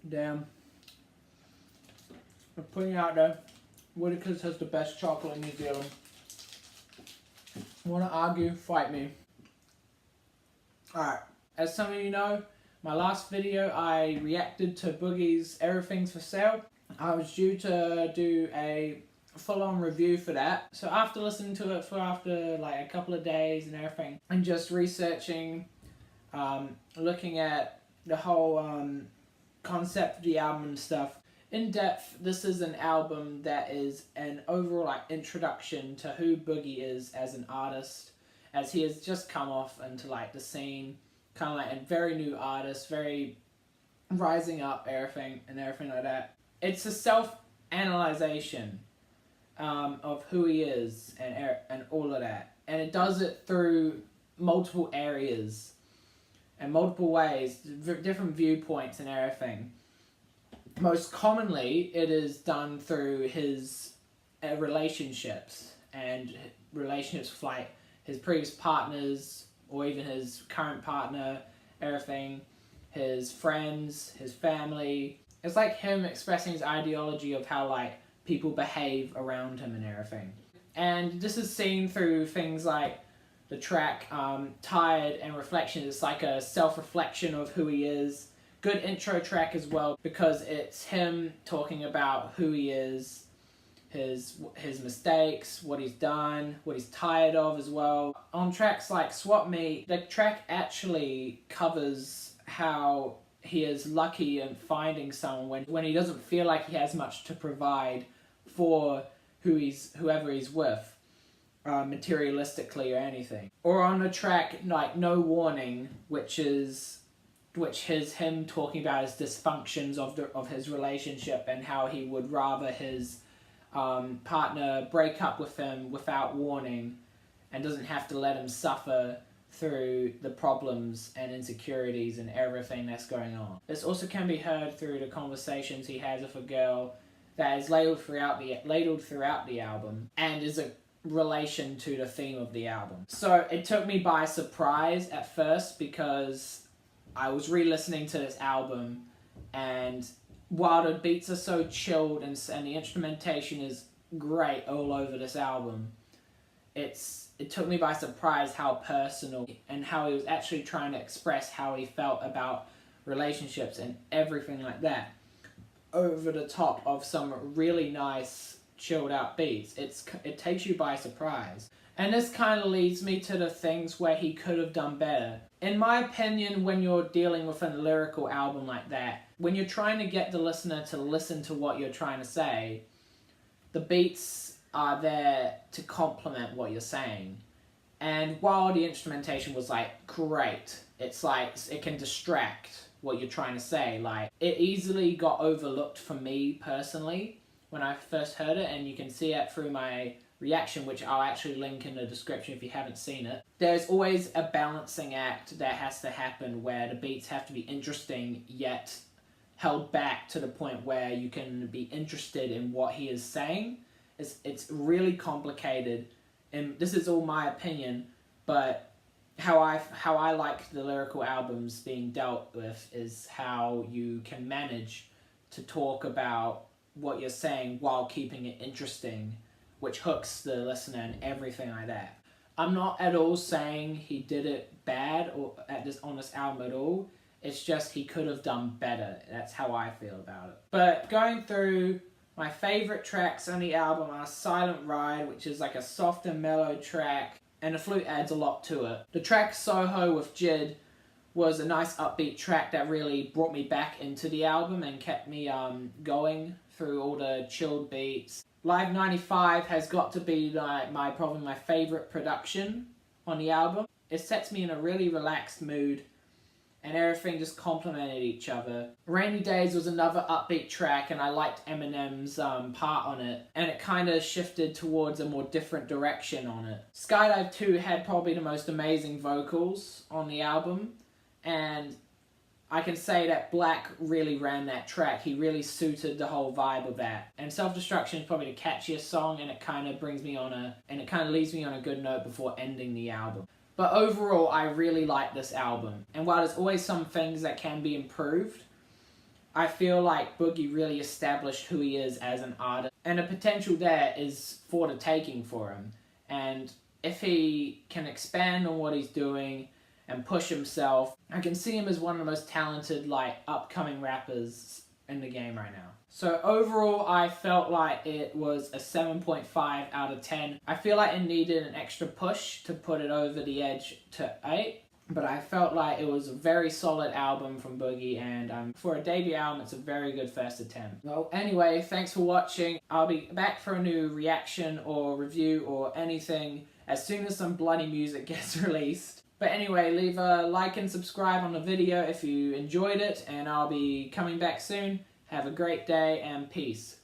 Damn. I'm putting it out there. Whitaker's has the best chocolate in New Zealand. Want to argue? Fight me. Alright. As some of you know, my last video I reacted to Boogie's Everything's for Sale. I was due to do a full-on review for that. So after listening to it for after like a couple of days and everything, and just researching, looking at the whole concept of the album and stuff in depth, this is an album that is an overall like introduction to who Boogie is as an artist, as he has just come off into like the scene, kind of like a very new artist, very rising up, everything like that. It's a self-analyzation of who he is and all of that, and it does it through multiple areas and multiple ways, different viewpoints and everything. Most commonly, it is done through his relationships and relationships with like his previous partners or even his current partner, everything, his friends, his family. It's like him expressing his ideology of how like people behave around him and everything. And this is seen through things like the track Tired and Reflection. It's like a self-reflection of who he is. Good intro track as well, because it's him talking about who he is, his mistakes, what he's done, what he's tired of as well. On tracks like Swap Me, the track actually covers how he is lucky in finding someone when he doesn't feel like he has much to provide for whoever he's with, materialistically or anything. Or on a track like No Warning, which is him talking about his dysfunctions of his relationship and how he would rather his partner break up with him without warning and doesn't have to let him suffer through the problems and insecurities and everything that's going on. This also can be heard through the conversations he has with a girl that is ladled throughout the album and is a relation to the theme of the album. So it took me by surprise at first, because I was re-listening to this album, and while the beats are so chilled and the instrumentation is great all over this album, it took me by surprise how personal and how he was actually trying to express how he felt about relationships and everything like that over the top of some really nice chilled out beats. It takes you by surprise. And this kind of leads me to the things where he could have done better. In my opinion, when you're dealing with a lyrical album like that, when you're trying to get the listener to listen to what you're trying to say, the beats are there to complement what you're saying. And while the instrumentation was like great, it's like it can distract what you're trying to say. Like, it easily got overlooked for me personally when I first heard it, and you can see it through my reaction, which I'll actually link in the description if you haven't seen it. There's always a balancing act that has to happen where the beats have to be interesting yet held back to the point where you can be interested in what he is saying. It's really complicated, and this is all my opinion, but how I like the lyrical albums being dealt with is how you can manage to talk about what you're saying while keeping it interesting, which hooks the listener and everything like that. I'm not at all saying he did it bad or on this album at all. It's just he could have done better. That's how I feel about it. But going through, my favorite tracks on the album are Silent Ride, which is like a soft and mellow track, and the flute adds a lot to it. The track Soho with Jid was a nice upbeat track that really brought me back into the album and kept me going through all the chilled beats. Live 95 has got to be probably my favorite production on the album. It sets me in a really relaxed mood, and everything just complemented each other. Rainy Days was another upbeat track, and I liked Eminem's part on it, and it kind of shifted towards a more different direction on it. Skydive 2 had probably the most amazing vocals on the album, and I can say that Black really ran that track. He really suited the whole vibe of that. And Self-Destruction is probably the catchiest song, and it kind of leaves me on a good note before ending the album. But overall, I really like this album. And while there's always some things that can be improved, I feel like Boogie really established who he is as an artist, and the potential there is for the taking for him. And if he can expand on what he's doing and push himself, I can see him as one of the most talented, like, upcoming rappers in the game right now. So overall, I felt like it was a 7.5 out of 10. I feel like it needed an extra push to put it over the edge to 8. But I felt like it was a very solid album from Boogie, and for a debut album, it's a very good first attempt. Well, anyway, thanks for watching. I'll be back for a new reaction or review or anything as soon as some bloody music gets released. But anyway, leave a like and subscribe on the video if you enjoyed it, and I'll be coming back soon. Have a great day, and peace.